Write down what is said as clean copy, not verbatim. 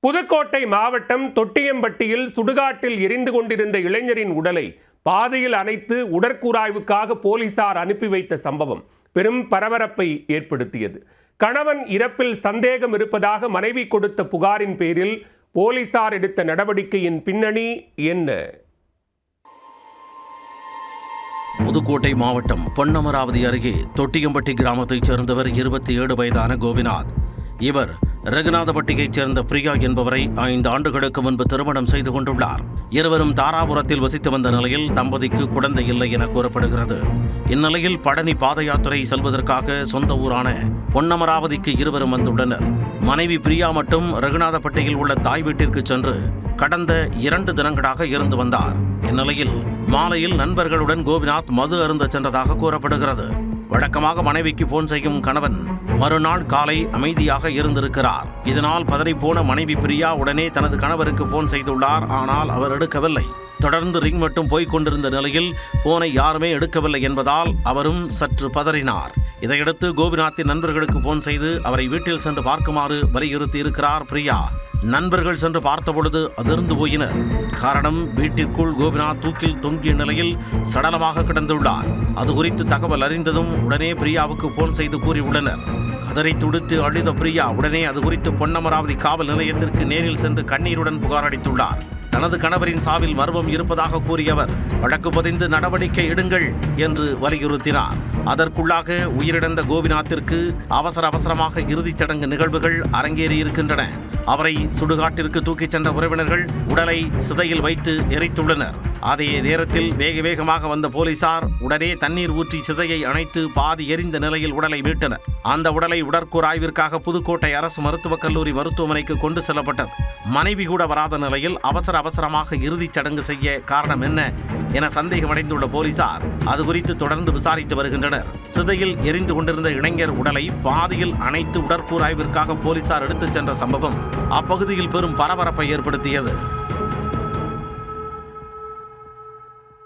புதுக்கோட்டை மாவட்டம் தொட்டியம்பட்டியில் சுடுகாட்டில் எரிந்து கொண்டிருந்த இளைஞரின் உடலை பாதையில் அணைத்து உடற்கூராய்வுக்காக போலீசார் அனுப்பி வைத்த சம்பவம் பெரும் பரபரப்பை ஏற்படுத்தியது. கணவன் இறப்பில் சந்தேகம் இருப்பதாக மனைவி கொடுத்த புகாரின் பேரில் போலீசார் எடுத்த நடவடிக்கையின் பின்னணி என்ன? புதுக்கோட்டை மாவட்டம் பொன்னமராவதி அருகே தொட்டியம்பட்டி கிராமத்தைச் சேர்ந்தவர் 27 வயதான கோபிநாத். இவர் ரகுநாதபட்டியைச் சேர்ந்த பிரியா என்பவரை 5 ஆண்டுகளுக்கு முன்பு திருமணம் செய்து கொண்டுள்ளார். இருவரும் தாராபுரத்தில் வசித்து வந்த நிலையில் தம்பதிக்கு குழந்தை இல்லை என கூறப்படுகிறது. இந்நிலையில் பழனி பாத யாத்திரை செல்வதற்காக சொந்த ஊரான பொன்னமராவதிக்கு இருவரும் வந்துள்ளனர். மனைவி பிரியா மட்டும் ரகுநாதபட்டியில் உள்ள தாய் வீட்டிற்கு சென்று கடந்த 2 தினங்களாக இருந்து வந்தார். இந்நிலையில் மாலையில் நண்பர்களுடன் கோபிநாத் மது அருந்த சென்றதாக கூறப்படுகிறது. வழக்கமாக மனைவிக்கு போன் செய்யும் கணவன் மறுநாள் காலை அமைதியாக இருந்திருக்கிறார். இதனால் பதறிப்போன மனைவி பிரியா உடனே தனது கணவருக்கு போன் செய்துள்ளார். ஆனால் அவர் எடுக்கவில்லை. தொடர்ந்து ரிங் மட்டும் போய்க் கொண்டிருந்த நிலையில் போனை யாருமே எடுக்கவில்லை என்பதால் அவரும் சற்று பதறினார். இதையடுத்து கோபிநாத்தின் நண்பர்களுக்கு போன் செய்து அவரை வீட்டில் சென்று பார்க்குமாறு வலியுறுத்தி இருக்கிறார் பிரியா. நண்பர்கள் சென்று பார்த்தபொழுது அதிர்ந்து போயினர். காரணம், வீட்டிற்குள் கோபிநாத் தூக்கில் தொங்கிய நிலையில் சடலமாக கிடந்துள்ளார். அது குறித்து தகவல் அறிந்ததும் உடனே பிரியாவுக்கு போன் செய்து கூறியுள்ளனர். கதரை துடித்து அழுத பிரியா உடனே அது குறித்து பொன்னமராவதி காவல் நிலையத்திற்கு நேரில் சென்று கண்ணீருடன் புகார் அளித்துள்ளார். தனது கணவரின் சாவில் மர்மம் இருப்பதாக கூறியவர் வழக்கு பதிந்து நடவடிக்கை எடுங்கள் என்று வலியுறுத்தினார். அதற்குள்ளாக உயிரிழந்த கோபிநாத்திற்கு அவசரமாக இறுதிச் சடங்கு நிகழ்வுகள் அரங்கேறியிருக்கின்றன. அவரை சுடுகாட்டிற்கு தூக்கிச் சென்ற உறவினர்கள் உடலை சிதையில் வைத்து எரித்துள்ளனர். அதே நேரத்தில் வேகமாக வந்த போலீசார் உடனே தண்ணீர் ஊற்றி சிதையை அணைத்து பாதி எரிந்த நிலையில் உடலை மீட்டனர். அந்த உடலை உடற்கூராய்விற்காக புதுக்கோட்டை அரசு மருத்துவக் கல்லூரி மருத்துவமனைக்கு கொண்டு செல்லப்பட்டது. மனைவி கூட வராத நிலையில் அவசரமாக இறுதிச் சடங்கு செய்ய காரணம் என்ன என சந்தேகமடைந்துள்ள போலீசார் அது குறித்து தொடர்ந்து விசாரித்து வருகின்றனர். சிதையில் எரிந்து கொண்டிருந்த இளைஞர் உடலை பாதியில் அணைத்து உடற்கூராய்விற்காக போலீசார் எடுத்துச் சென்ற சம்பவம் அப்பகுதியில் பெரும் பரபரப்பை ஏற்படுத்தியது.